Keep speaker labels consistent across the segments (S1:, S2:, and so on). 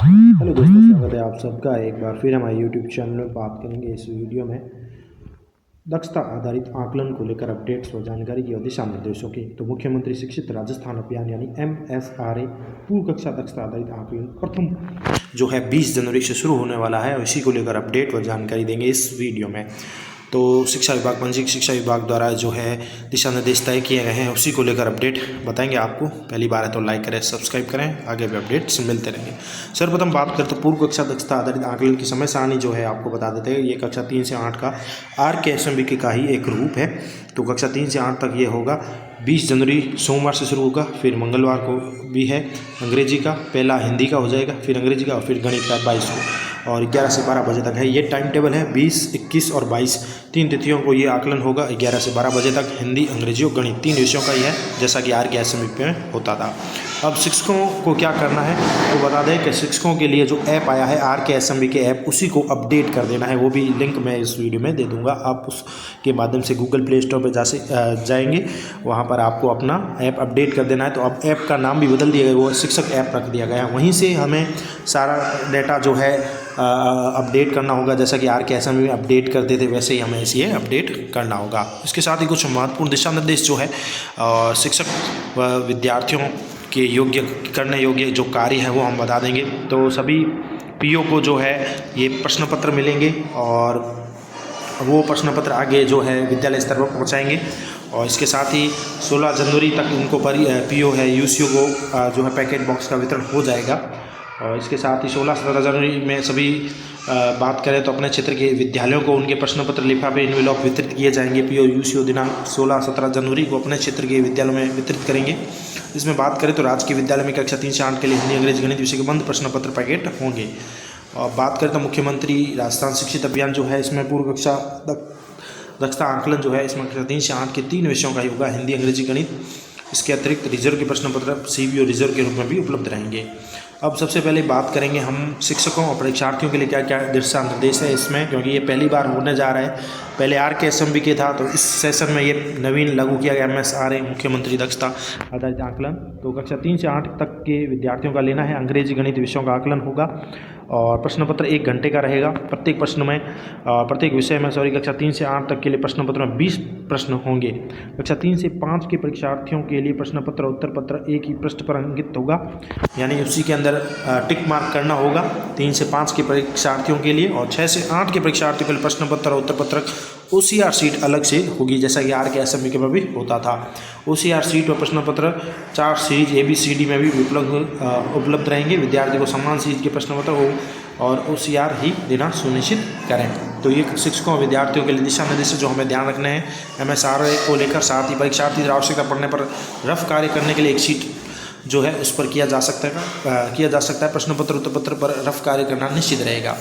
S1: Hello दोस्तों, स्वागत है आप सबका एक बार फिर हमारे यूट्यूब चैनल में। बात करेंगे इस वीडियो में दक्षता आधारित आकलन को लेकर अपडेट्स व जानकारी की और दिशा निर्देशों की। तो मुख्यमंत्री शिक्षित राजस्थान अभियान यानी MSRA पूर्व कक्षा दक्षता आधारित आकलन प्रथम जो है 20 जनवरी से शुरू होने वाला है और इसी को लेकर अपडेट व जानकारी देंगे इस वीडियो में। तो शिक्षा विभाग, पंजीकृत शिक्षा विभाग द्वारा जो है दिशा निर्देश तय किए गए हैं, उसी को लेकर अपडेट बताएंगे आपको। पहली बार है तो लाइक करें, सब्सक्राइब करें, आगे भी अपडेट्स मिलते रहेंगे। सर्वप्रथम बात करें तो पूर्व कक्षा दक्षता आधारित आकलन की समय सारणी जो है आपको बता देते हैं। ये कक्षा 3 से 8 का RKSMB का ही एक रूप है। तो कक्षा 3 से 8 तक ये होगा। 20 जनवरी सोमवार से शुरू होगा, फिर मंगलवार को भी है अंग्रेजी का, पहला हिंदी का हो जाएगा, फिर अंग्रेजी का और फिर गणित का 22 को, और 11 से 12 बजे तक है। ये टाइम टेबल है। 20, 21 और 22 तीन तिथियों को ये आकलन होगा। 11 से 12 बजे तक हिंदी, अंग्रेजी और गणित 3 विषयों का ही है, जैसा कि RKSMB में होता था। अब शिक्षकों को क्या करना है तो बता दें कि शिक्षकों के लिए जो ऐप आया है RKSMB के ऐप, उसी को अपडेट कर देना है। वो भी लिंक मैं इस वीडियो में दे दूंगा। आप उसके माध्यम से गूगल प्ले स्टोर पर जाएंगे, वहाँ पर आपको अपना ऐप अपडेट कर देना है। तो अब ऐप का नाम भी बदल दिया गया, वो शिक्षक ऐप रख दिया गया है। वहीं से हमें सारा डेटा जो है अपडेट करना होगा। जैसा कि RKSMB में अपडेट करते थे, वैसे ही हमें इसे अपडेट करना होगा। इसके साथ ही कुछ महत्वपूर्ण दिशा निर्देश जो है शिक्षक व विद्यार्थियों के योग्य करने योग्य जो कार्य है वो हम बता देंगे। तो सभी PO को जो है ये प्रश्न पत्र मिलेंगे और वो प्रश्न पत्र आगे जो है विद्यालय स्तर पर पहुँचाएँगे। और इसके साथ ही 16 जनवरी तक उनको PO है UCO को जो है पैकेट बॉक्स का वितरण हो जाएगा। और इसके साथ ही 16-17 जनवरी में सभी बात करें तो अपने क्षेत्र के विद्यालयों को उनके प्रश्न पत्र लिफाफे इनवेलॉप वितरित किए जाएंगे। PO UCO दिनांक 16-17 जनवरी को अपने क्षेत्र के विद्यालयों में वितरित करेंगे। इसमें बात करें तो राजकीय विद्यालय में कक्षा 3 से 8 के लिए हिंदी, अंग्रेजी, गणित विषय के बंद प्रश्न पत्र पैकेट होंगे। और बात करें तो मुख्यमंत्री राजस्थान शिक्षित अभियान जो है, इसमें पूर्व कक्षा दक्षता आकलन जो है, इसमें कक्षा 3 से 8 के 3 विषयों का ही होगा, हिंदी, अंग्रेजी, गणित। इसके अतिरिक्त रिजर्व के प्रश्न पत्र CBO रिजर्व के रूप में भी उपलब्ध रहेंगे। अब सबसे पहले बात करेंगे हम शिक्षकों और परीक्षार्थियों के लिए क्या क्या दिशा निर्देश है इसमें, क्योंकि ये पहली बार होने जा रहा है। पहले RKSMB के था, तो इस सेशन में ये नवीन लागू किया गया MSRA मुख्यमंत्री दक्षता आधारित आकलन। तो कक्षा 3 से 8 तक के विद्यार्थियों का लेना है। अंग्रेजी, गणित विषयों का आकलन होगा और प्रश्न पत्र 1 घंटे का रहेगा। प्रत्येक विषय में कक्षा 3 से 8 तक के लिए प्रश्न पत्र में 20 प्रश्न होंगे। कक्षा 3 से 5 के परीक्षार्थियों के लिए प्रश्न पत्र उत्तर पत्र एक ही पृष्ठ पर अंकित होगा, यानी उसी के अंदर टिक मार्क करना होगा 3 से 5 के परीक्षार्थियों के लिए। और 6 से 8 के परीक्षार्थियों के लिए प्रश्न पत्र और उत्तर पत्रक OCR शीट अलग से होगी, जैसा कि RKSMB के में भी होता था। OCR शीट और प्रश्न पत्र 4 सीरीज ABCD में भी उपलब्ध रहेंगे। विद्यार्थी को समान सीरीज के प्रश्न पत्र और OCR ही देना सुनिश्चित करें। तो ये शिक्षकों और विद्यार्थियों के लिए दिशा निर्देश जो हमें ध्यान रखने हैं MSRA को लेकर। साथ ही परीक्षार्थी आवश्यकता पड़ने पर रफ कार्य करने के लिए एक शीट जो है उस पर किया जा सकता है। प्रश्न पत्र उत्तर पत्र पर रफ कार्य करना निश्चित रहेगा।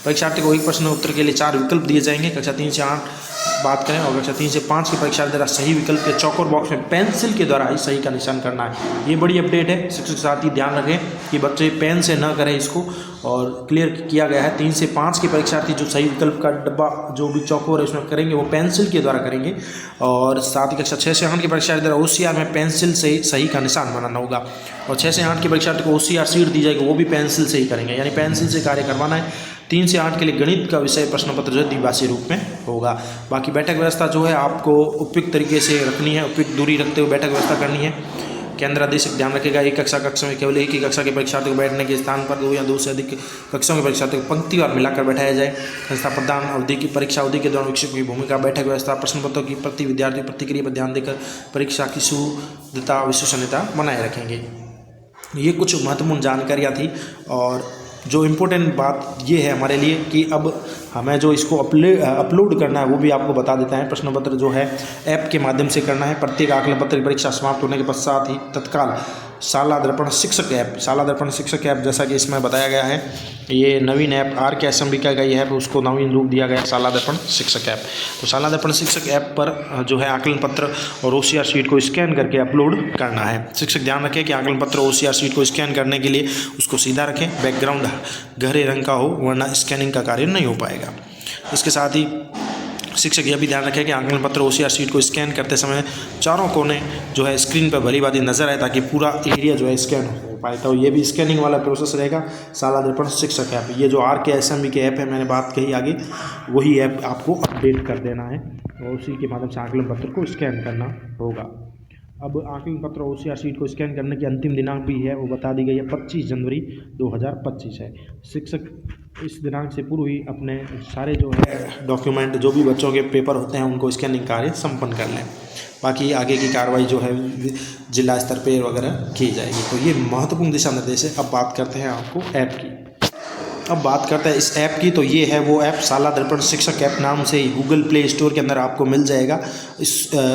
S1: परीक्षार्थी को एक प्रश्न उत्तर के लिए 4 विकल्प दिए जाएंगे। कक्षा 3 से 8 बात करें और कक्षा 3 से 5 के परीक्षार्थी द्वारा सही विकल्प के चौकोर बॉक्स में पेंसिल के द्वारा ही सही का निशान करना है। ये बड़ी अपडेट है। शिक्षक साथ ही ध्यान रखें कि बच्चे पेन से न करें इसको, और क्लियर किया गया है 3 से 5 के परीक्षार्थी जो सही विकल्प का डब्बा जो भी चौकोर है उसमें करेंगे वो पेंसिल के द्वारा करेंगे। और साथ ही कक्षा 6 से 8 के परीक्षार्थी द्वारा OCR में पेंसिल से सही का निशान बनाना होगा। और 6 से 8 के परीक्षार्थी को OCR शीट दी जाएगी, वो भी पेंसिल से ही करेंगे, यानी पेंसिल से कार्य करवाना है। 3 से 8 के लिए गणित का विषय प्रश्न पत्र जो है द्विभाषी रूप में होगा। बाकी बैठक व्यवस्था जो है आपको उपयुक्त तरीके से रखनी है, उपयुक्त दूरी रखते हुए बैठक व्यवस्था करनी है। केंद्राधीशक ध्यान रखेगा एक कक्षा में केवल एक ही कक्षा के परीक्षार्थी को बैठने के स्थान पर 2 या 2 से अधिक कक्षाओं के परीक्षार्थी को पंक्तिवार मिलाकर बैठाया जाए। संस्था प्रदान अवधि की परीक्षा अवधि के दौरान शिक्षकों की भूमिका, बैठक व्यवस्था, प्रश्न पत्रों की प्रति विद्यार्थी प्रतिक्रिया पर ध्यान देकर परीक्षा की शुद्धता विश्वसनीयता बनाए रखेंगे। ये कुछ महत्वपूर्ण जानकारियाँ थी। और जो इम्पोर्टेंट बात ये है हमारे लिए कि अब हमें जो इसको अपलोड करना है वो भी आपको बता देता है। प्रश्न पत्र जो है ऐप के माध्यम से करना है। प्रत्येक आकलन पत्र की परीक्षा समाप्त होने के पश्चात ही तत्काल शाला दर्पण शिक्षक ऐप जैसा कि इसमें बताया गया है, ये नवीन ऐप RKSMB का ही है, उसको नवीन रूप दिया गया शाला दर्पण शिक्षक ऐप। तो शाला दर्पण शिक्षक ऐप पर जो है आकलन पत्र और OCR शीट को स्कैन करके अपलोड करना है। शिक्षक ध्यान रखें कि आकलन पत्र OCR शीट को स्कैन करने के लिए उसको सीधा रखें, बैकग्राउंड गहरे रंग का हो, वरना स्कैनिंग का कार्य नहीं हो पाएगा। इसके साथ ही शिक्षक यह भी ध्यान रखें कि आकलन पत्र OCR शीट को स्कैन करते समय चारों कोने जो है स्क्रीन पर भली भांति नजर आए, ताकि पूरा एरिया जो है स्कैन हो पाए। तो ये भी स्कैनिंग वाला प्रोसेस रहेगा शाला दर्पण शिक्षक ऐप। ये जो RKSMB के ऐप है, मैंने बात कही आगे, वही ऐप आपको अपडेट कर देना है और उसी के माध्यम से आकलन पत्र को स्कैन करना होगा। अब आकलन पत्र OCR शीट को स्कैन करने की अंतिम दिनांक भी है, वो बता दी गई है 25 जनवरी 2025 है। शिक्षक इस दिनांक से पूर्व ही अपने सारे जो है डॉक्यूमेंट, जो भी बच्चों के पेपर होते हैं, उनको स्कैनिंग कार्य संपन्न कर लें। बाकी आगे की कार्रवाई जो है जिला स्तर पर वगैरह की जाएगी। तो ये महत्वपूर्ण दिशा निर्देश है। अब बात करते हैं आपको ऐप की। अब बात करते हैं इस ऐप की। तो ये है वो ऐप, शाला दर्पण शिक्षक ऐप नाम से ही गूगल प्ले स्टोर के अंदर आपको मिल जाएगा। इस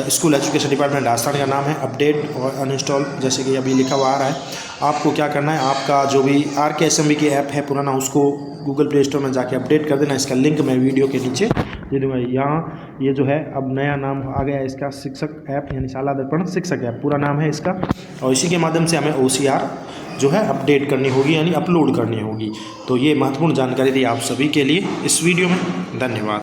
S1: स्कूल एजुकेशन डिपार्टमेंट राजस्थान का नाम है। अपडेट और अनइंस्टॉल जैसे कि अभी लिखा हुआ आ रहा है। आपको क्या करना है, आपका जो भी RKSMB की ऐप है पुराना, उसको गूगल प्ले स्टोर में जाके अपडेट कर देना। इसका लिंक मैं वीडियो के नीचे दे दूँगा। यहाँ ये जो है अब नया नाम आ गया है इसका, शिक्षक ऐप, यानी शाला दर्पण शिक्षक ऐप पूरा नाम है इसका। और इसी के माध्यम से हमें OCR जो है अपडेट करनी होगी, यानी अपलोड करनी होगी। तो ये महत्वपूर्ण जानकारी थी आप सभी के लिए इस वीडियो में। धन्यवाद।